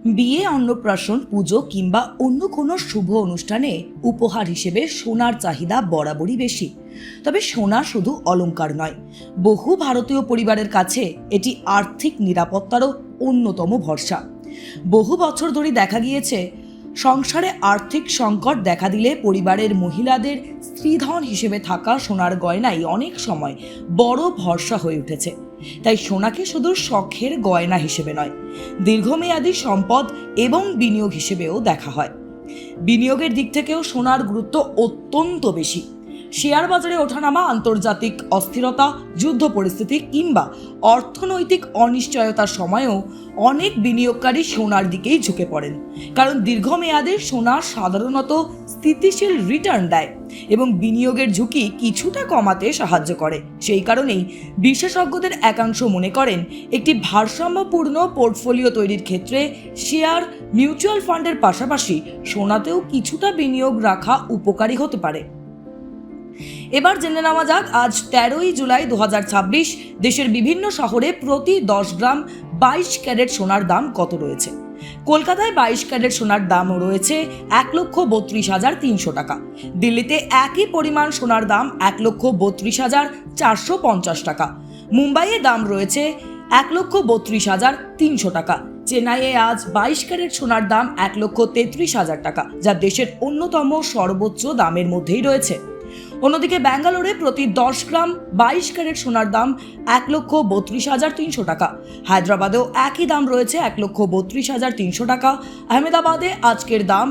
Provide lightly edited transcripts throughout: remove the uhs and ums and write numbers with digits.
বিয়ে, অন্নপ্রাশন, পুজো কিংবা অন্য কোনো শুভ অনুষ্ঠানে উপহার হিসেবে সোনার চাহিদা বরাবরই বেশি। তবে সোনা শুধু অলংকার নয়, বহু ভারতীয় পরিবারের কাছে এটি আর্থিক নিরাপত্তারও অন্যতম ভরসা। বহু বছর ধরে দেখা গিয়েছে, সংসারে আর্থিক সংকট দেখা দিলে পরিবারের মহিলাদের স্ত্রীধন হিসেবে থাকা সোনার গয়নাই অনেক সময় বড় ভরসা হয়ে উঠেছে। তাই সোনাকে শুধু শখের গয়না হিসেবে নয়, দীর্ঘমেয়াদী সম্পদ এবং বিনিয়োগ হিসেবেও দেখা হয়। বিনিয়োগের দিক থেকেও সোনার গুরুত্ব অত্যন্ত বেশি। শেয়ার বাজারে ওঠানামা, আন্তর্জাতিক অস্থিরতা, যুদ্ধ পরিস্থিতি কিংবা অর্থনৈতিক অনিশ্চয়তার সময়েও অনেক বিনিয়োগকারী সোনার দিকেই ঝুঁকে পড়েন, কারণ দীর্ঘমেয়াদে সোনা সাধারণত স্থিতিশীল রিটার্ন দেয় এবং বিনিয়োগের ঝুঁকি কিছুটা কমাতে সাহায্য করে। সেই কারণেই বিশেষজ্ঞদের একাংশ মনে করেন, একটি ভারসাম্যপূর্ণ পোর্টফোলিও তৈরির ক্ষেত্রে শেয়ার, মিউচুয়াল ফান্ডের পাশাপাশি সোনাতেও কিছুটা বিনিয়োগ রাখা উপকারী হতে পারে। এবার জেনে নেওয়া যাক, আজ 13ই জুলাই 2026 দেশের বিভিন্ন শহরে প্রতি 10 গ্রাম 22 ক্যারেট সোনার দাম কত রয়েছে। কলকাতায় 22 ক্যারেট সোনার দাম রয়েছে 1,32,300 টাকা। দিল্লিতে একই পরিমাণ সোনার দাম 1,32,450 টাকা। মুম্বাইয়ে দাম রয়েছে 1,32,300 টাকা। চেন্নাইয়ে আজ 22 ক্যারেট সোনার দাম 1,33,000 টাকা, যা দেশের অন্যতম সর্বোচ্চ দামের মধ্যেই রয়েছে। অন্যদিকে ব্যাঙ্গালোরে প্রতি 10 গ্রাম 22 ক্যারেট সোনার দাম 1,32,300 টাকা। হায়দ্রাবাদেও একই দাম রয়েছে 1,32,300 টাকা। আহমেদাবাদে আজকের দাম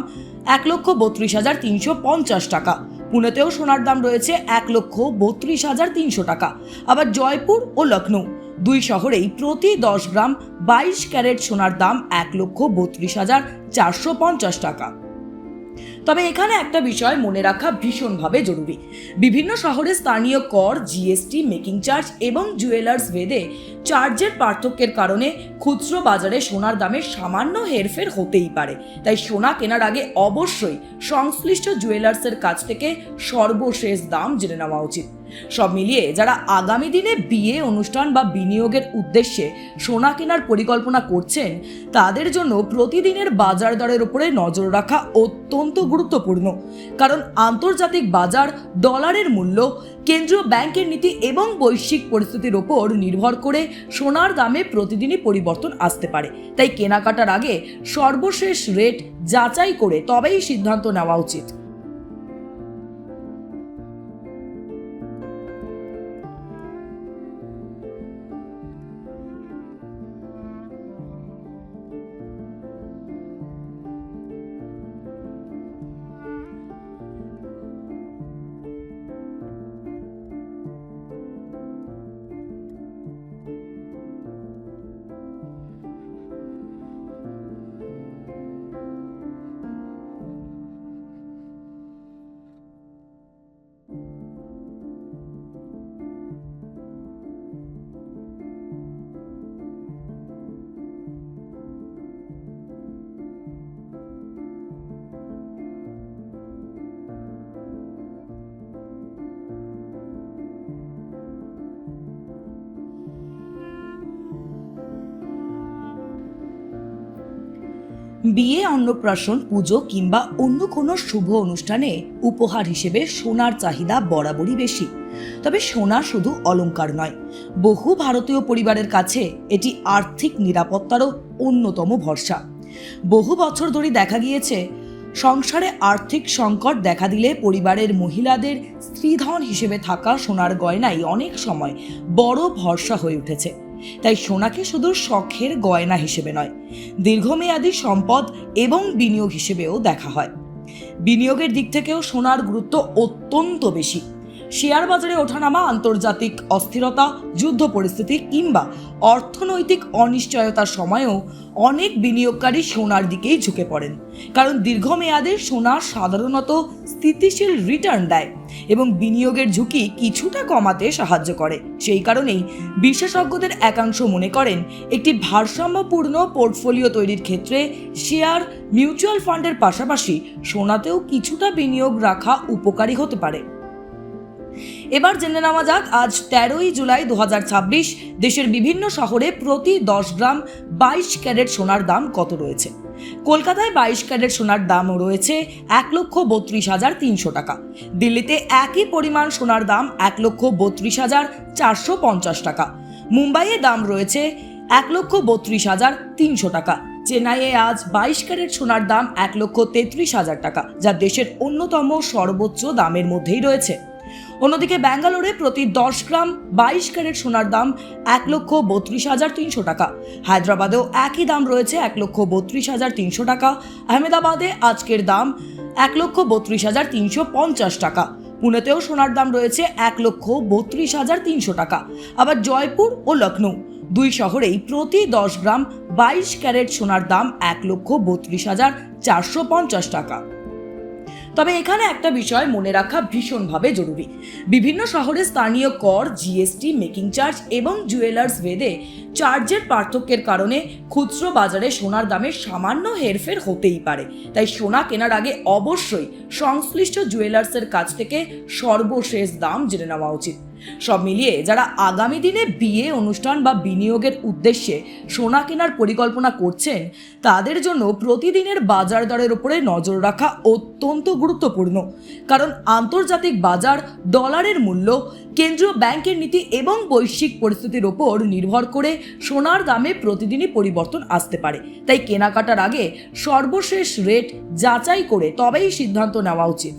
1,32,350 টাকা। পুনেতেও সোনার দাম রয়েছে 1,32,300 টাকা। আবার জয়পুর ও লখনৌ দুই শহরেই প্রতি 10 গ্রাম 22 ক্যারেট সোনার দাম 1,32,450 টাকা। তবে এখানে একটা বিষয় মনে রাখা ভীষণভাবে জরুরি। বিভিন্ন শহরে স্থানীয় কর, জিএসটি, মেকিং চার্জ এবং জুয়েলার্স ভেদে চার্জের পার্থক্যের কারণে খুচরো বাজারে সোনার দামে সামান্য হেরফের হতেই পারে। তাই সোনা কেনার আগে অবশ্যই সংশ্লিষ্ট জুয়েলার্সের কাছ থেকে সর্বশেষ দাম জেনে নেওয়া উচিত। সব মিলিয়ে যারা আগামী দিনে বিয়ে, অনুষ্ঠান বা বিনিয়োগের উদ্দেশ্যে সোনা কেনার পরিকল্পনা করছেন, তাদের জন্য প্রতিদিনের বাজার দরের উপরে নজর রাখা অত্যন্ত গুরুত্বপূর্ণ। কারণ আন্তর্জাতিক বাজার, ডলারের মূল্য, কেন্দ্রীয় ব্যাংকের নীতি এবং বৈশ্বিক পরিস্থিতির ওপর নির্ভর করে সোনার দামে প্রতিদিনই পরিবর্তন আসতে পারে। তাই কেনাকাটার আগে সর্বশেষ রেট যাচাই করে তবেই সিদ্ধান্ত নেওয়া উচিত। বিয়ে, অন্নপ্রাশন, পুজো কিংবা অন্য কোনো শুভ অনুষ্ঠানে উপহার হিসেবে সোনার চাহিদা বরাবরই বেশি। তবে সোনা শুধু অলংকার নয়, বহু ভারতীয় পরিবারের কাছে এটি আর্থিক নিরাপত্তারও অন্যতম ভরসা। বহু বছর ধরে দেখা গিয়েছে, সংসারে আর্থিক সংকট দেখা দিলে পরিবারের মহিলাদের স্ত্রীধন হিসেবে থাকা সোনার গয়নাই অনেক সময় বড় ভরসা হয়ে উঠেছে। তাই সোনাকে শুধু শখের গয়না হিসেবে নয়, দীর্ঘমেয়াদী সম্পদ এবং বিনিয়োগ হিসেবেও দেখা হয়। বিনিয়োগের দিক থেকেও সোনার গুরুত্ব অত্যন্ত বেশি। শেয়ার বাজারে ওঠানামা, আন্তর্জাতিক অস্থিরতা, যুদ্ধ পরিস্থিতি কিংবা অর্থনৈতিক অনিশ্চয়তার সময়েও অনেক বিনিয়োগকারী সোনার দিকেই ঝুঁকে পড়েন, কারণ দীর্ঘমেয়াদে সোনা সাধারণত স্থিতিশীল রিটার্ন দেয় এবং বিনিয়োগের ঝুঁকি কিছুটা কমাতে সাহায্য করে। সেই কারণেই বিশেষজ্ঞদের একাংশ মনে করেন, একটি ভারসাম্যপূর্ণ পোর্টফোলিও তৈরির ক্ষেত্রে শেয়ার, মিউচুয়াল ফান্ডের পাশাপাশি সোনাতেও কিছুটা বিনিয়োগ রাখা উপকারী হতে পারে। এবার জেনে নেওয়া যাক, আজ 13ই জুলাই 2026 দেশের বিভিন্ন শহরে প্রতি 10 গ্রাম 22 ক্যারেট সোনার দাম কত রয়েছে। কলকাতায় 22 ক্যারেট সোনার দাম রয়েছে 1,32,300 টাকা। দিল্লিতে একই পরিমাণ সোনার দাম 1,32,450 টাকা। মুম্বাইয়ে দাম রয়েছে 1,32,300 টাকা। চেন্নাইয়ে আজ 22 ক্যারেট সোনার দাম 1,33,000 টাকা, যা দেশের অন্যতম সর্বোচ্চ দামের মধ্যেই রয়েছে। অন্যদিকে ব্যাঙ্গালোরে প্রতি 10 গ্রাম 22 ক্যারেট সোনার দাম 1,32,300 টাকা। হায়দ্রাবাদেও একই দাম রয়েছে 1,32,300 টাকা। আহমেদাবাদে আজকের দাম 1,32,350 টাকা। পুনেতেও সোনার দাম রয়েছে 1,32,300 টাকা। আবার জয়পুর ও লখনৌ দুই শহরেই প্রতি 10 গ্রাম 22 ক্যারেট সোনার দাম 1,32,450 টাকা। তবে এখানে একটা বিষয় মনে রাখা ভীষণভাবে জরুরি। বিভিন্ন শহরে স্থানীয় কর, জিএসটি, মেকিং চার্জ এবং জুয়েলার্স ভেদে চার্জের পার্থক্যের কারণে খুচরো বাজারে সোনার দামে সামান্য হেরফের হতেই পারে। তাই সোনা কেনার আগে অবশ্যই সংশ্লিষ্ট জুয়েলার্সের কাছ থেকে সর্বশেষ দাম জেনে নেওয়া উচিত। সব মিলিয়ে যারা আগামী দিনে বিয়ে অনুষ্ঠান বা বিনিয়োগের উদ্দেশ্যে সোনা কেনার পরিকল্পনা করছেন, তাদের জন্য প্রতিদিনের বাজার দরের উপরে নজর রাখা অত্যন্ত গুরুত্বপূর্ণ। কারণ আন্তর্জাতিক বাজার, ডলারের মূল্য, কেন্দ্রীয় ব্যাংকের নীতি এবং বৈশ্বিক পরিস্থিতির ওপর নির্ভর করে সোনার দামে প্রতিদিনই পরিবর্তন আসতে পারে। তাই কেনাকাটার আগে সর্বশেষ রেট যাচাই করে তবেই সিদ্ধান্ত নেওয়া উচিত।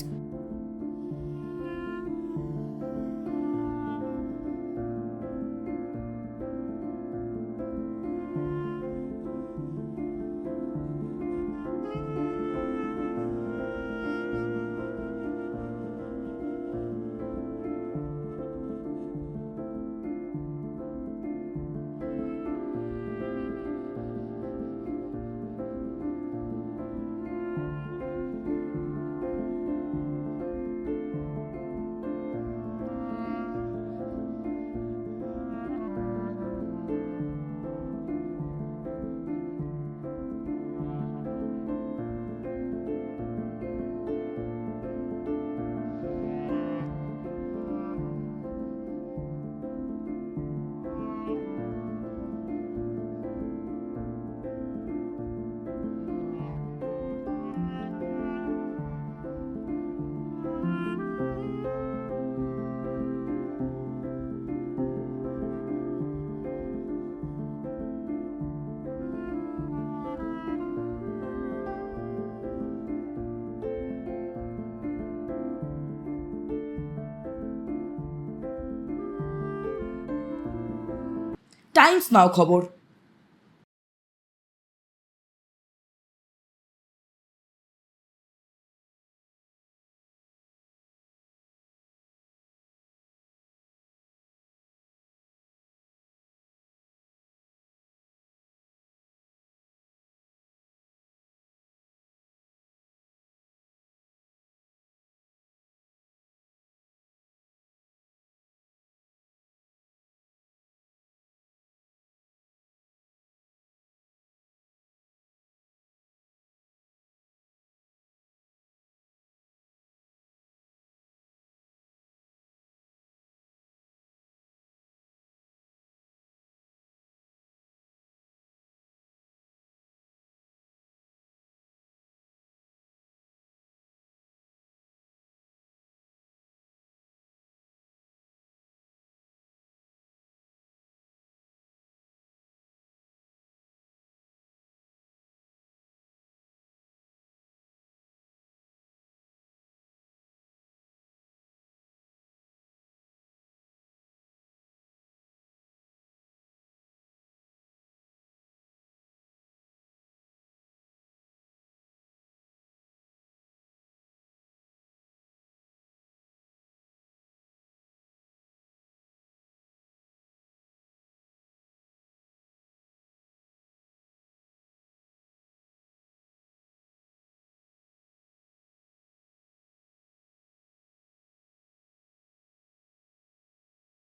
টাইমস নাও খবর।